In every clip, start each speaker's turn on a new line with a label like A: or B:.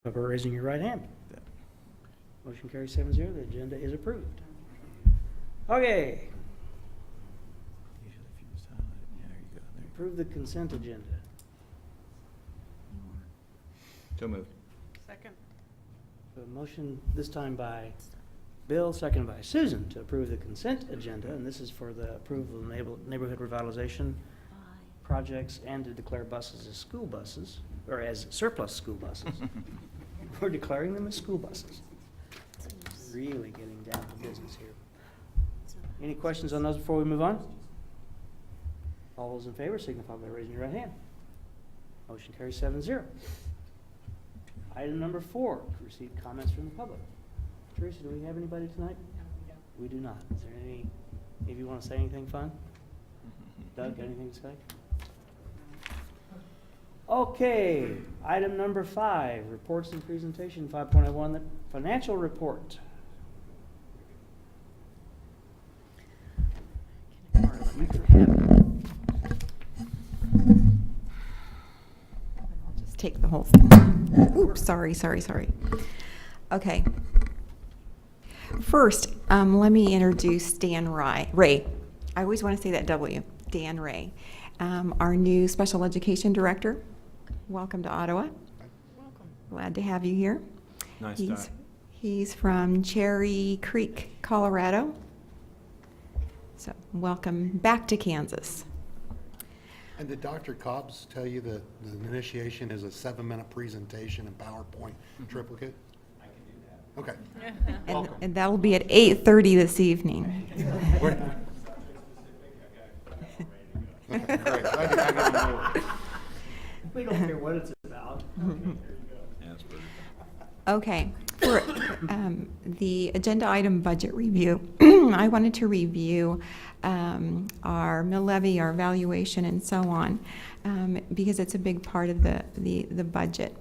A: By raising your right hand. Motion carries 7-0. The agenda is approved. Okay. Approve the consent agenda.
B: So moved.
C: Second.
A: A motion this time by Bill, seconded by Susan, to approve the consent agenda, and this is for the approval of neighborhood revitalization projects and to declare buses as school buses, or as surplus school buses. We're declaring them as school buses. Really getting down to business here. Any questions on those before we move on? All those in favor signify by raising your right hand. Motion carries 7-0. Item number 4, receive comments from the public. Teresa, do we have anybody tonight?
C: No, we don't.
A: We do not. Is there any of you want to say anything fun? Doug, got anything to say? Okay, item number 5, reports and presentation, 5.01, the financial report. You can have it.
D: I'll just take the whole thing. Oops, sorry. Okay. First, let me introduce Dan Ray. I always want to say that W. Dan Ray, our new special education director. Welcome to Ottawa.
C: Welcome.
D: Glad to have you here.
B: Nice
D: He's,
B: start.
D: he's from Cherry Creek, Colorado. So welcome back to Kansas.
E: And did Dr. Cobbs tell you that the initiation is a 7-minute presentation in PowerPoint triplicate? I can do that. Okay.
D: And that'll be at 8:30 this evening.
E: Okay, great. I got more.
A: We don't care what it's about.
B: Yeah, that's pretty.
D: Okay, for the agenda item budget review, I wanted to review our mill levy, our valuation, and so on, because it's a big part of the budget.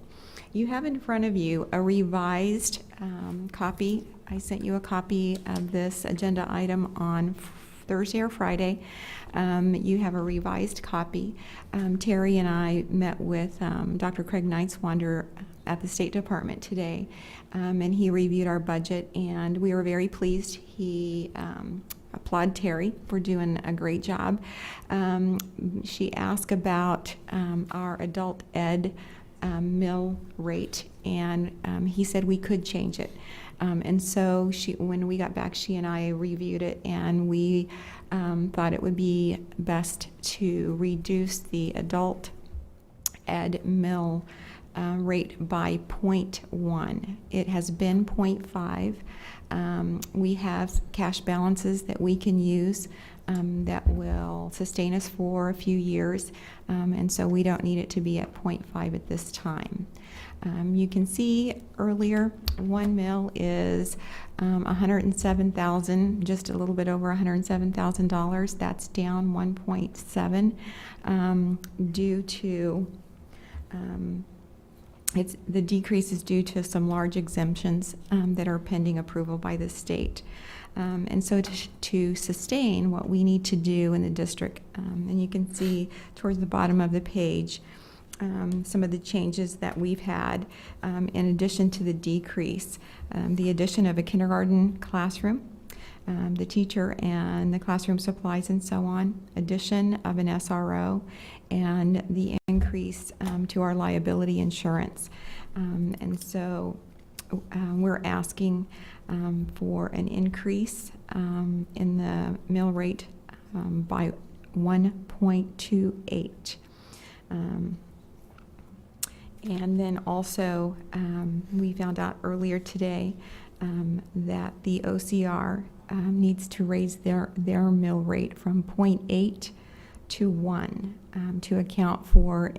D: You have in front of you a revised copy. I sent you a copy of this agenda item on Thursday or Friday. You have a revised copy. Terry and I met with Dr. Craig Neitzwander at the State Department today, and he reviewed our budget, and we were very pleased. He applauded Terry for doing a great job. She asked about our adult ed mill rate, and he said we could change it. And so when we got back, she and I reviewed it, and we thought it would be best to reduce the adult ed mill rate by 0.1. It has been 0.5. We have cash balances that we can use that will sustain us for a few years, and so we don't need it to be at 0.5 at this time. You can see earlier, one mill is $107,000, just a little bit over $107,000. That's down 1.7 due to the decrease is due to some large exemptions that are pending approval by the state. And so to sustain what we need to do in the district, and you can see towards the bottom of the page, some of the changes that we've had in addition to the decrease. The addition of a kindergarten classroom, the teacher and the classroom supplies and so on, addition of an SRO, and the increase to our liability insurance. And so we're asking for an increase in the mill rate by 1.28. And then also, we found out earlier today that the OCR needs to raise their mill rate from 0.8 to 1 to account for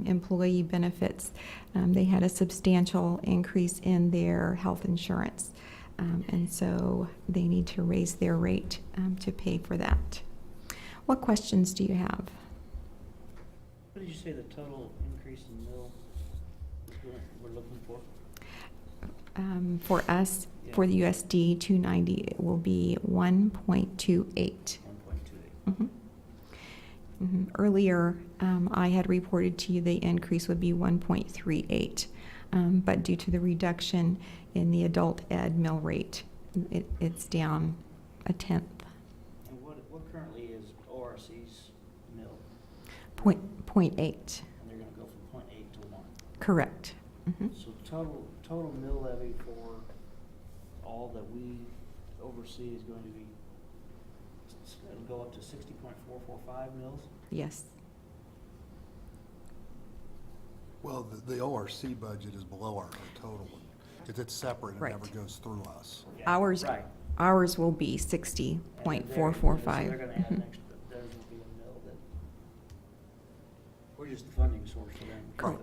D: employee benefits. They had a substantial increase in their health insurance, and so they need to raise their rate to pay for that. What questions do you have?
A: What did you say the total increase in mill is what we're looking for?
D: For us, for the USD 290, it will be 1.28.
A: 1.28.
D: Earlier, I had reported to you the increase would be 1.38. but due to the reduction in the adult ed mill rate, it's down 1/10.
A: And what currently is ORC's mill?
D: .8.
A: And they're gonna go from 0.8 to 1.
D: Correct. Mhm.
A: So total mill levy for all that we oversee is going to be, it'll go up to 60.445 mils?
D: Yes.
E: Well, the ORC budget is below our total one, because it's separate, it
D: Right.
E: never goes through us.
A: Yeah,
D: Ours,
A: right.
D: ours will be
A: And they're-
D: 60.445.
A: So they're gonna add an extra, theirs will be a mill that, we're just the funding source for them.
D: Correct.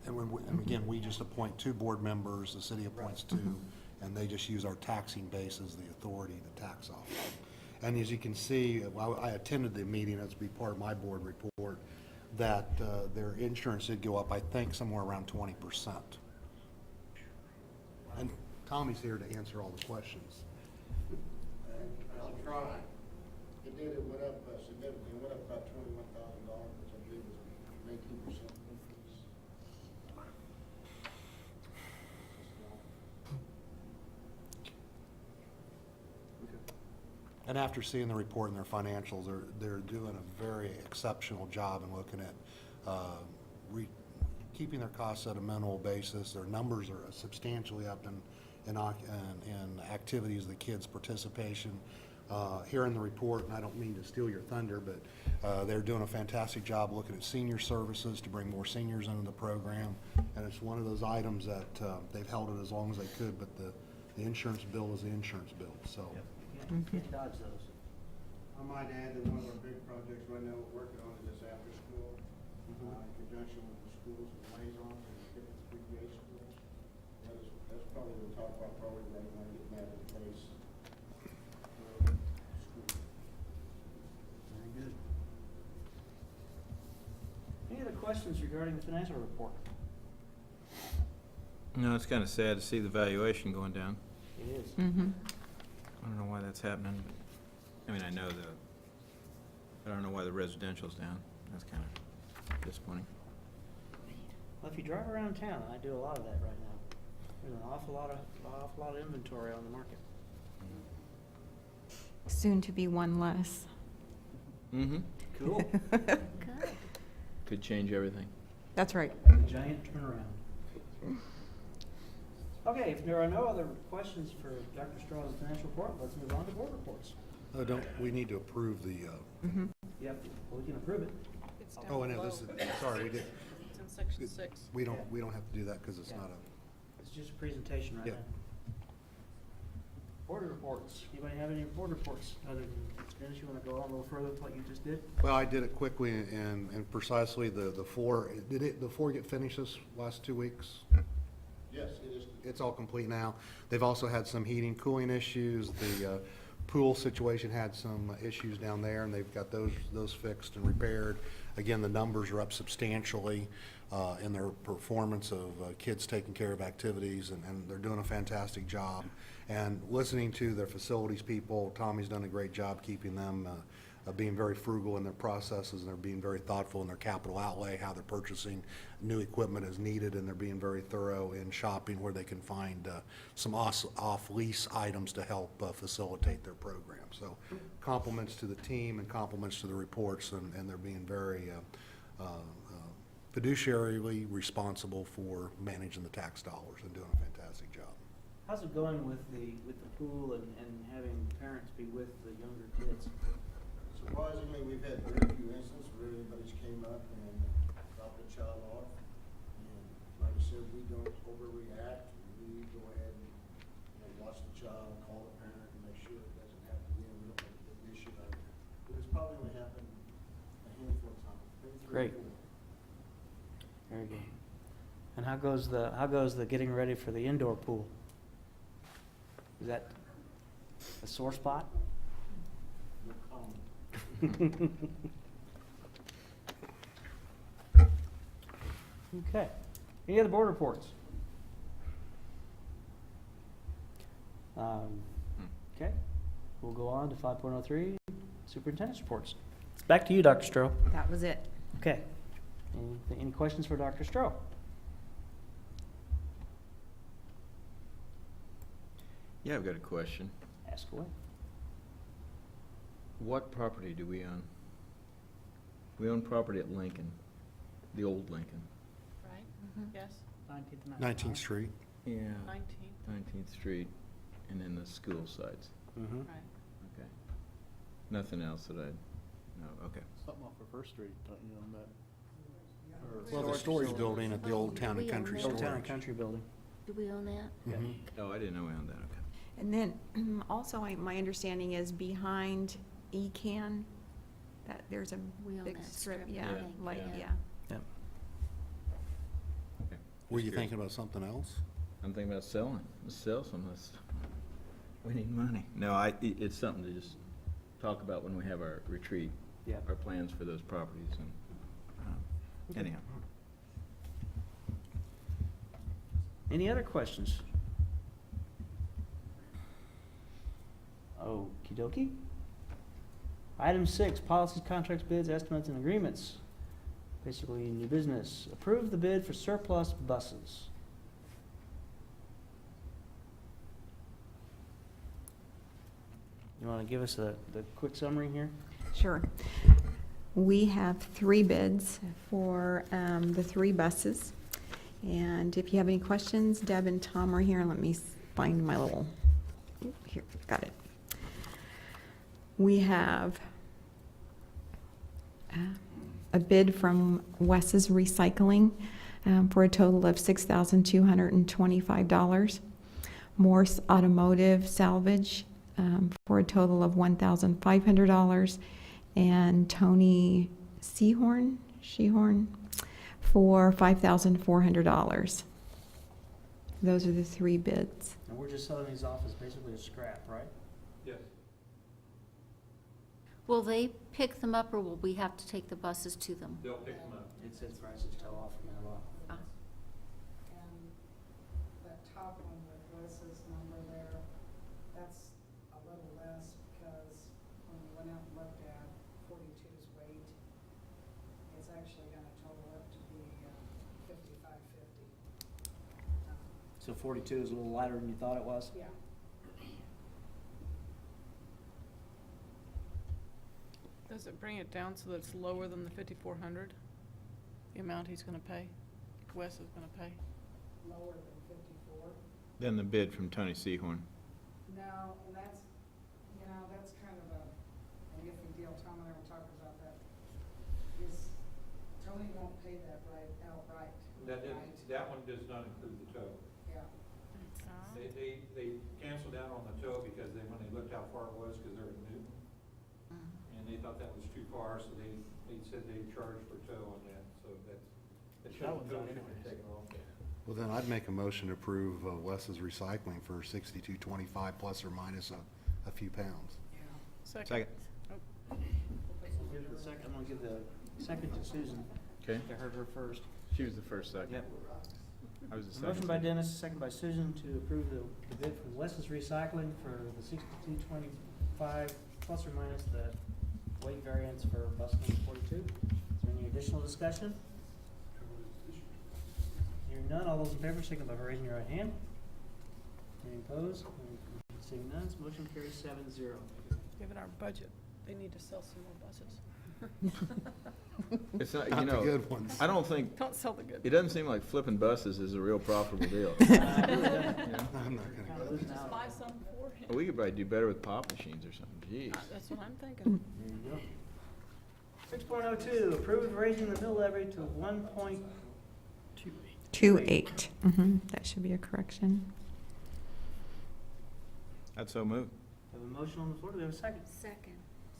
E: And again, we just appoint 2 board members, the city appoints 2, and they just use our taxing base as the authority to tax off. And as you can see, I attended the meeting, that's be part of my board report, that their insurance did go up, I think, somewhere around 20%. And Tommy's here to answer all the questions.
C: I'll try. It went up significantly, it went up about $21,000, which I believe was an 18% increase.
E: And after seeing the report and their financials, they're doing a very exceptional job in looking at keeping their costs at a minimal basis. Their numbers are substantially up in activities, the kids' participation. Here in the report, and I don't mean to steal your thunder, but they're doing a fantastic job looking at senior services to bring more seniors into the program. And it's one of those items that they've held it as long as they could, but the insurance bill is the insurance bill, so.
A: Can't dodge those.
C: I might add that one of our big projects right now we're working on is this after school, in conjunction with the schools and liaisons and different recreation schools. That's probably the top of our priority right now, getting that in place.
A: Very good. Any other questions regarding the financial report?
B: No, it's kind of sad to see the valuation going down.
A: It is.
D: Mhm.
B: I don't know why that's happening, but, I mean, I don't know why the residential's down. That's kind of disappointing.
A: Well, if you drive around town, and I do a lot of that right now, there's an awful lot of inventory on the market.
D: Soon to be one less.
B: Mm-hmm.
A: Cool.
B: Could change everything.
D: That's right.
A: Giant turnaround. Okay, if there are no other questions for Dr. Strong's financial report, let's move on to board reports.
E: Oh, we need to approve the,
D: Mhm.
A: Yep, well, we can approve it.
F: It's down
E: oh, I know,
F: below.
E: this is, sorry, we did,
F: It's in section 6.
E: we don't have to do that because it's
A: Yeah.
E: not a.
A: It's just a presentation right
E: Yeah.
A: now. Board reports. Anybody have any board reports other than, Dennis, you want to go on a little further with what you just did?
E: Well, I did it quickly and precisely, the floor, the floor get finished this last 2 weeks?
C: Yes, it is.
E: It's all complete now. They've also had some heating, cooling issues. The pool situation had some issues down there, and they've got those fixed and repaired. Again, the numbers are up substantially in their performance of kids taking care of activities, and they're doing a fantastic job. And listening to their facilities people, Tommy's done a great job keeping them being very frugal in their processes, and they're being very thoughtful in their capital outlay, how they're purchasing new equipment as needed, and they're being very thorough in shopping where they can find some off-lease items to help facilitate their program. So compliments to the team and compliments to the reports, and they're being very fiduciarily responsible for managing the tax dollars and doing a fantastic job.
A: How's it going with the pool and having parents be with the younger kids?
C: Surprisingly, we've had very few instances where anybody's came up and dropped a child off. And like I said, we don't overreact. We go ahead and watch the child, call the parent, and make sure it doesn't happen again. We don't make a big issue out of it. But it's probably only happened a handful of times. Maybe 3 or
A: Great.
C: 4.
A: Very good. And how goes the getting ready for the indoor pool? Is that a sore spot?
C: No comment.
A: Okay. Any other board reports? Okay. We'll go on to 5.03, superintendent's reports. Back to you, Dr. Stroh.
D: That was it.
A: Okay. Any questions for Dr. Stroh?
B: Yeah, I've got a question.
A: Ask away.
B: What property do we own? We own property at Lincoln, the old Lincoln.
F: Right? Yes,
E: 19th Street.
B: Yeah.
F: 19th,
B: 19th Street, and then the school sites.
A: Mm-hmm.
F: right.
B: Okay. Nothing else that I, no, okay.
G: Something off of First Street, don't you, on that?
E: Well, the storage building at the Old Town and
H: We
E: Country
H: own
E: Storage.
A: Old Town and Country Building.
H: Do we own that?
E: Mhm.
B: Oh, I didn't know we owned that, okay.
D: And then also, my understanding is behind ECAN, that there's a
H: We own
D: big
H: that
D: strip,
H: strip,
D: yeah,
B: I think,
D: like,
H: yeah.
D: yeah.
A: Yep.
B: Okay.
E: Were
B: Just
E: you
B: curious.
E: thinking about something else?
B: I'm thinking about selling. Let's sell some of this. We need money. No, it's something to just talk about when we have our retreat,
A: Yeah.
B: our plans for those properties and, anyhow.
A: Any other questions? Okey dokey. Item 6, policies, contracts, bids, estimates, and agreements. Basically, new business. Approve the bid for surplus buses. You want to give us the quick summary here?
D: Sure. We have 3 bids for the 3 buses. And if you have any questions, Deb and Tom are here. Let me find my little, here, got it. We have a bid from Wes's Recycling for a total of $6,225. Morse Automotive Salvage for a total of $1,500. And Tony Shehorn for $5,400. Those are the 3 bids.
A: And we're just selling these off as basically a scrap, right?
G: Yes.
H: Will they pick them up, or will we have to take the buses to them?
G: They'll pick them up.
A: It says prices tow off from that lot.
I: And that top one with Wes's number there, that's a little less because when we went out and looked at 42's weight, it's actually gonna total up to be 5550.
A: So 42 is a little lighter than you thought it was?
I: Yeah.
F: Does it bring it down so that it's lower than the 5,400? The amount he's gonna pay, Wes is gonna pay?
I: Lower than 54.
B: Then the bid from Tony Sehorn.
I: No, and that's, that's kind of an iffy deal. Tom and I were talking about that. Is, Tony won't pay that outright.
G: That
I: right?
G: one does not include the tow.
I: Yeah.
G: They canceled out on the tow because when they looked how far it was, because they're in Newton, and they thought that was too far, so they said they'd charge for tow on that, so that
A: one's not
G: should
A: in
G: be
A: there.
G: taken off.
E: Well, then I'd make a motion to approve Wes's Recycling for $62.25 plus or minus a few pounds.
B: Second.
A: Give the second, I'm gonna give the second to Susan.
B: Okay.
A: I heard her first.
B: She was the first second.
A: Yep.
B: I was the second.
A: Motion by Dennis, second by Susan to approve the bid from Wes's Recycling for the 6225 plus or minus the weight variance for bus number 42. Is there any additional discussion? Hearing none, all those in favor signify by raising your right hand. Any opposed? Seeing none, motion carries 7-0.
F: Given our budget, they need to sell some more buses.
B: It's not,
E: Not
B: you
E: the
B: know,
E: good ones.
B: I don't think,
F: Don't sell the good.
B: it doesn't seem like flipping buses is a real profitable deal.
E: I'm not gonna go there.
F: Just buy some for him.
B: We could probably do better with pop machines or something, jeez.
F: That's what I'm thinking.
A: There you go. 6.02, approve raising the mill levy to 1.28.
D: 2.8. That should be a correction.
B: I'd so move.
A: Have a motion on the floor, do we have a second?
H: Second.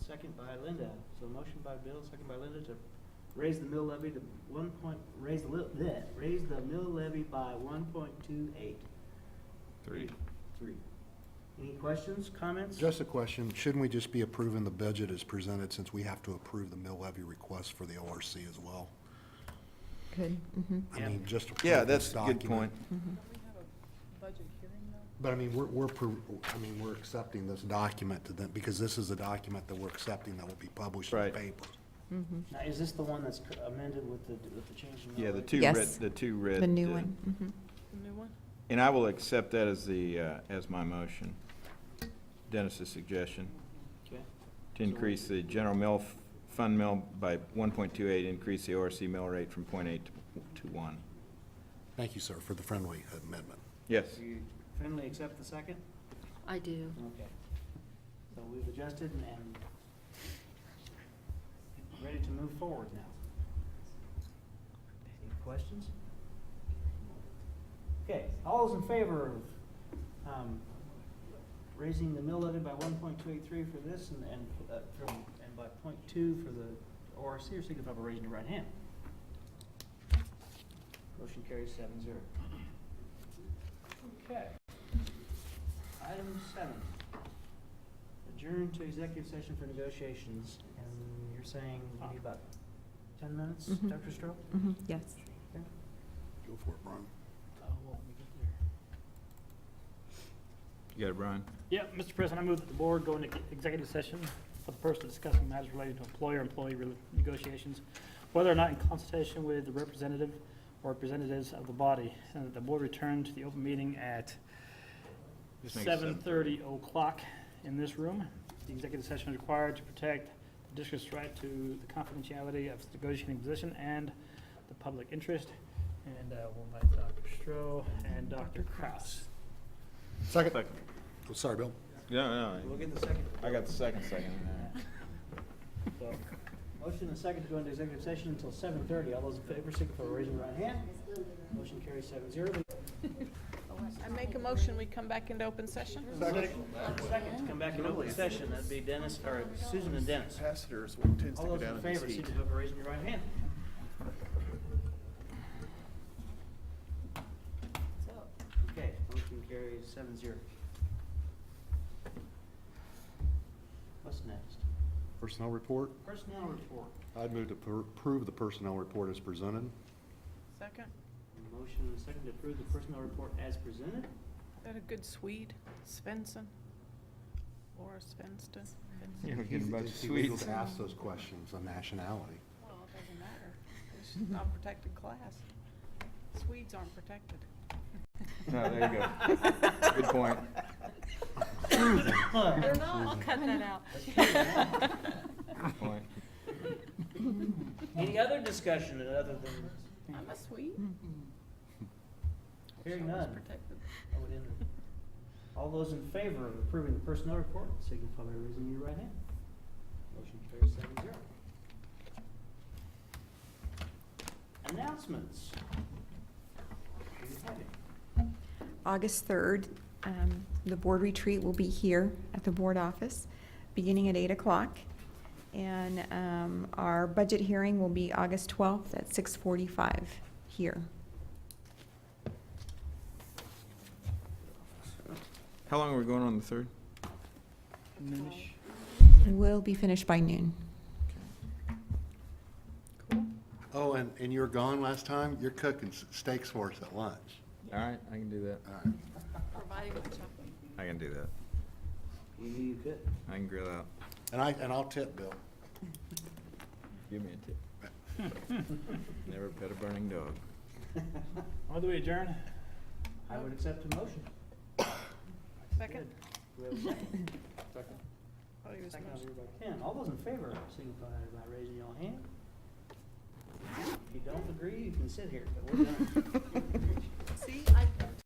A: Second by Linda. So motion by Bill, second by Linda to raise the mill levy to raise the mill levy by 1.28.
B: Three.
A: Any questions, comments?
E: Just a question, shouldn't we just be approving the budget as presented since we have to approve the mill levy request for the ORC as well?
D: Good.
E: I
A: Yeah.
E: mean, just approve
B: Yeah,
E: this
B: that's a good
E: document.
B: point.
F: Don't we have a budget hearing though?
E: But I mean, we're accepting this document to them, because this is a document that we're accepting that will be published in the
B: Right.
E: paper.
A: Now, is this the one that's amended with the change in mill
B: Yeah, the
A: levy?
B: two
D: Yes.
B: red, the two red.
D: The new one.
F: The new one?
B: And I will accept that as the, as my motion. Dennis's suggestion,
A: Okay.
B: to increase the general mill, fund mill by 1.28, increase the ORC mill rate from 0.8 to 1.
E: Thank you, sir, for the friendly amendment.
B: Yes.
A: Do you friendly accept the second?
H: I do.
A: Okay. So we've adjusted and ready to move forward now. Any questions? Okay, all those in favor of raising the mill levy by 1.283 for this and by 0.2 for the ORC, or signify by raising your right hand. Motion carries 7-0. Okay. Item 7. Adjourn to executive session for negotiations, and you're saying we need about 10 minutes,
D: Mhm.
A: Dr. Stroh?
D: Yes.
A: Okay.
E: Go for it, Brian.
B: You got it, Brian?
J: Yeah, Mr. President, I move that the board go into executive session for the purpose of discussing matters related to employer-employee negotiations, whether or not in consultation with the representative or representatives of the body, and that the board return to the open meeting at
B: Just make it
J: 7:30 o'clock in this room. The executive session is required to protect the district's right to the confidentiality of its negotiating position and the public interest. And we'll invite Dr. Stroh and Dr. Kraus.
E: Second. Oh, sorry, Bill.
B: No,
A: We'll get the second.
B: I got the second.
A: So, motion and second to go into executive session until 7:30. All those in favor, signify by raising your right hand. Motion carries 7-0.
F: I make a motion, we come back into open session?
A: Second to come back in open session, that'd be Dennis, or Susan and Dennis.
K: Capacitor is what tends
A: All
K: to go
A: those
K: down
A: in
K: in this
A: favor,
K: heat.
A: signify by raising your right hand. Okay, motion carries 7-0. What's next?
E: Personnel report.
A: Personnel report.
E: I'd move to approve the personnel report as presented.
F: Second?
A: Motion and second to approve the personnel report as presented.
F: Is that a good Swede? Svensson? Or Svensson?
B: You're getting a bunch of
E: He was
B: Swedes.
E: asked those questions on nationality.
F: Well, it doesn't matter. It's not protected class. Swedes aren't protected.
B: No, there you go. Good point.
F: I don't know, I'll cut that out.
B: Good point.
A: Any other discussion other than
F: I'm a Swede.
A: hearing
F: I was
A: none?
F: protected.
A: I would enter. All those in favor of approving the personnel report, signify by raising your right hand. Motion carries 7-0. Announcements. Do you have any?
D: August 3rd, the board retreat will be here at the board office, beginning at 8 o'clock. And our budget hearing will be August 12th at 6:45 here.
B: How long are we going on the 3rd?
D: We'll be finished by noon.
E: Oh, and you were gone last time? You're cooking steaks for us at lunch.
B: All right, I can do that.
E: All right.
F: Providing the chocolate.
B: I can do that.
A: We knew you could.
B: I can grill out.
E: And I'll tip Bill.
B: Give me a tip. Never pet a burning dog.
J: When do we adjourn?
A: I would accept a motion.
F: Second?
A: Good. We have a second.
F: Oh, he was
A: Second,
F: motion.
A: everybody can. All those in favor, signify by raising your hand. If you don't agree, you can sit here, but we're done.